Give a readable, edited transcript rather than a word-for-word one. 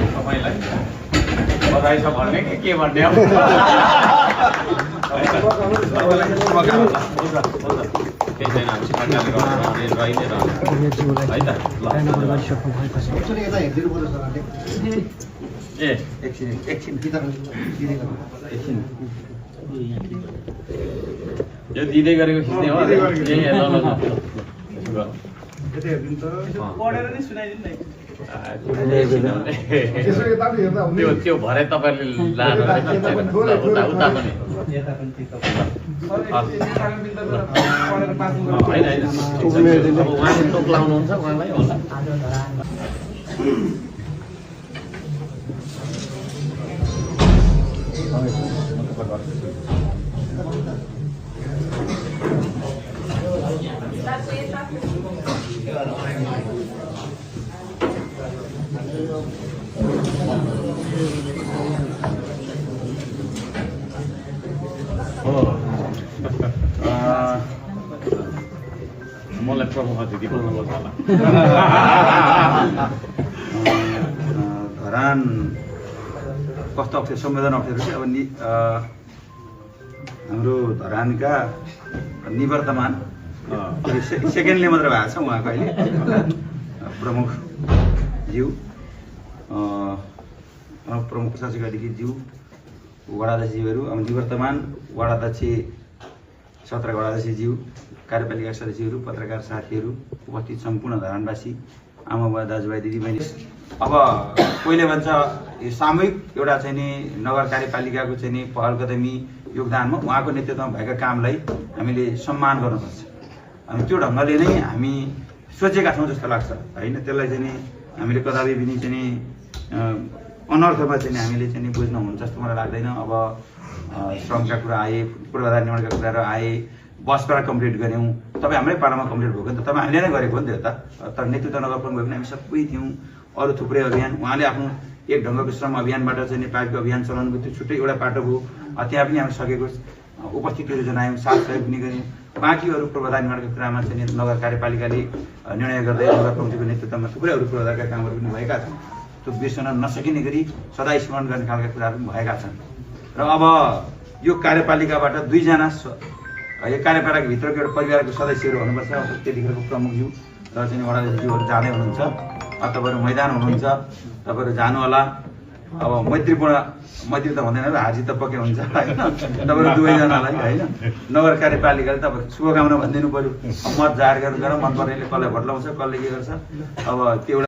तपाईलाई बधाई छ भन्ने के भन्ने अब केही छैन हामी सरकारले गर्नु रहि नै रहन्छ है त ए एकछिन यो दिँदै गरेको खिच्ने हो त्यो भरे तपाईँले लानु उता पनि उहाँले टोक लाउनुहुन्छ उहाँलाई होला मलाई प्रमुख अतिथि बोल्नुपर्छ होला धरान कस्तो अप्ठ्यारो संवेदन अप्ठ्यारो चाहिँ अब हाम्रो धरानका निवर्तमान सेकेन्डले मात्र भएको छ उहाँको अहिले प्रमुख ज्यू प्रमुख प्रशासक अधिकारी ज्यू वडाध्यक्षज्यूहरू अब निवर्तमान वडाध्यक्ष सत्र वडाध्यक्षज्यू कार्यपालिका सदस्यहरू पत्रकार साथीहरू उपस्थित सम्पूर्ण धरानवासी आमा बुवा दाजुभाइ दिदीबहिनी अब कोहीले भन्छ यो सामूहिक एउटा चाहिँ नि नगर कार्यपालिकाको चाहिँ नि पहल कदमी योगदानमा उहाँको नेतृत्वमा भएका कामलाई हामीले सम्मान गर्नुपर्छ अनि त्यो ढङ्गले नै हामी सोचेका छौँ जस्तो लाग्छ होइन त्यसलाई चाहिँ नि हामीले कदापि पनि चाहिँ नि अनर्थमा चाहिँ हामीले चाहिँ नि बुझ्नुहुन्छ जस्तो मलाई लाग्दैन अब श्रमका कुरा आए पूर्वाधार निर्माणका कुराहरू आए बसबाट कम्प्लिट गऱ्यौँ तपाईँ हाम्रै पालामा कम्प्लिट भएको नि त तपाईँ हामीले नै गरेको नि त त तर नेतृत्व नगर्नु भयो भने हामी सबै थियौँ अरू थुप्रै अभियान उहाँले आफ्नो एक ढङ्गको श्रम अभियानबाट चाहिँ नेपालको अभियान चलाउनु भयो त्यो छुट्टै एउटा पाटो भयो त्यहाँ पनि हामी सकेको उपस्थितिहरू जनायौँ साथ सहयोग पनि गऱ्यौँ बाँकी अरू पूर्वाधार निर्माणको कुरामा चाहिँ नगर कार्यपालिकाले निर्णय गर्दै नगर कमिटीको नेतृत्वमा थुप्रै अरू पूर्वाधारका कामहरू पनि भएका छन् त्यो बिर्सन नसकिने गरी सदा स्मरण गर्ने खालका कुराहरू पनि भएका छन् र अब यो कार्यपालिकाबाट दुईजना यो कार्यपालिकाभित्रको एउटा परिवारको सदस्यहरू हुनुपर्छ त्यतिखेरको प्रमुखज्यू र चाहिँ वडाध्यक्षज्यूहरू जाँदै हुनुहुन्छ तपाईँहरू मैदान हुनुहुन्छ तपाईँहरू जानु होला अब मैत्री त हुँदैन र हार जित त पक्कै हुन्छ होइन तपाईँहरू दुवैजनालाई होइन नगर कार्यपालिकाले तपाईँको शुभकामना भनिदिनु पऱ्यो मत जाहेर गरेर मन पर्नेले कसलाई भोट लाउँछ कसले के गर्छ अब त्यो